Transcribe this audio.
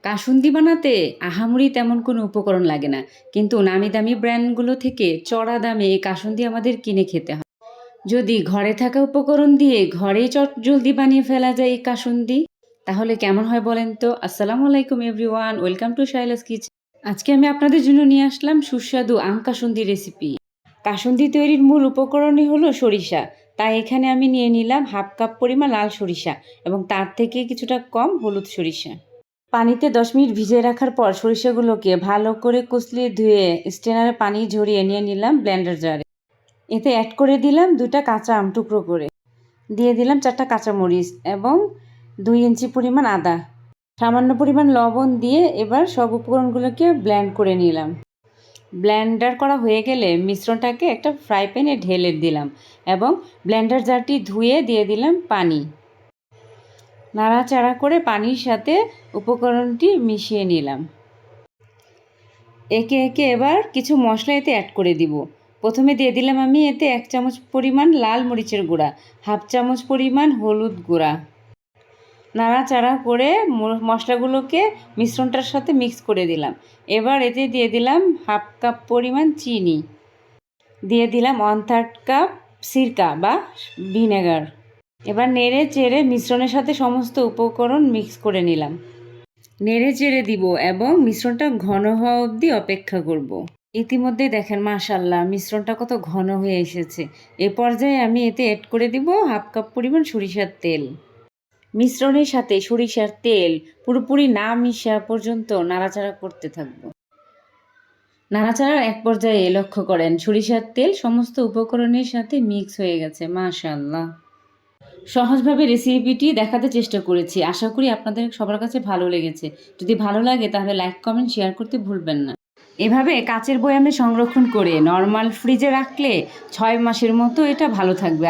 কাসুন্দি বানাতে আহামরি তেমন কোনো উপকরণ লাগে না, কিন্তু নামি দামি ব্র্যান্ডগুলো থেকে চড়া দামে এই কাসুন্দি আমাদের কিনে খেতে হয়। যদি ঘরে থাকা উপকরণ দিয়ে ঘরেই চট জলদি বানিয়ে ফেলা যায় এই কাসুন্দি, তাহলে কেমন হয় বলেন তো? আসসালামু আলাইকুম এভরিওয়ান, ওয়েলকাম টু শাইলাস কিচেন। আজকে আমি আপনাদের জন্য নিয়ে আসলাম সুস্বাদু আম কাসুন্দি রেসিপি। কাসুন্দি তৈরির মূল উপকরণই হলো সরিষা। তাই এখানে আমি নিয়ে নিলাম হাফ কাপ পরিমাণ লাল সরিষা এবং তার থেকে কিছুটা কম হলুদ সরিষা। পানিতে 10 মিনিট ভিজিয়ে রাখার পর সরিষাগুলোকে ভালো করে কুচলিয়ে ধুয়ে স্ট্রেনারে পানি ঝরিয়ে নিয়ে নিলাম ব্লেন্ডার জারে। এতে অ্যাড করে দিলাম 2টা কাঁচা আম টুকরো করে, দিয়ে দিলাম 4টা কাঁচামরিচ এবং 2 ইঞ্চি পরিমাণ আদা, সামান্য পরিমাণ লবণ দিয়ে এবার সব উপকরণগুলোকে ব্লেন্ড করে নিলাম। ব্লেন্ডার করা হয়ে গেলে মিশ্রণটাকে একটা ফ্রাই প্যানে ঢেলে দিলাম এবং ব্লেন্ডার জারটি ধুয়ে দিয়ে দিলাম পানি। নাড়াচাড়া করে পানির সাথে উপকরণটি মিশিয়ে নিলাম। একে একে এবার কিছু মশলা এতে অ্যাড করে দিব। প্রথমে দিয়ে দিলাম আমি এতে 1 চামচ পরিমাণ লাল মরিচের গুঁড়া, হাফ চামচ পরিমাণ হলুদ গুঁড়া। নাড়াচাড়া করে মশলাগুলোকে মিশ্রণটার সাথে মিক্স করে দিলাম। এবার এতে দিয়ে দিলাম হাফ কাপ পরিমাণ চিনি, দিয়ে দিলাম 1/3 কাপ সিরকা বা ভিনেগার। এবার নেড়ে চেড়ে মিশ্রণের সাথে সমস্ত উপকরণ মিক্স করে নিলাম। নেড়ে চেড়ে দিব এবং মিশ্রণটা ঘন হওয়া অবধি অপেক্ষা করব। ইতিমধ্যে দেখেন মাশাআল্লাহ মিশ্রণটা কত ঘন হয়ে এসেছে। এ পর্যায়ে আমি এতে অ্যাড করে দিব হাফ কাপ পরিমাণ সরিষার তেল। মিশ্রণের সাথে সরিষার তেল পুরোপুরি না মিশা পর্যন্ত নাড়াচাড়া করতে থাকব। নাড়াচাড়ার এক পর্যায়ে লক্ষ্য করেন সরিষার তেল সমস্ত উপকরণের সাথে মিক্স হয়ে গেছে। মাশাআল্লাহ, সহজভাবে রেসিপিটি দেখাতে চেষ্টা করেছি। আশা করি আপনাদের সবার কাছে ভালো লেগেছে। যদি ভালো লাগে তাহলে লাইক, কমেন্ট, শেয়ার করতে ভুলবেন না। এভাবে কাচের বয়ামে সংরক্ষণ করে নর্মাল ফ্রিজে রাখলে 6 মাসের মতো এটা ভালো থাকবে।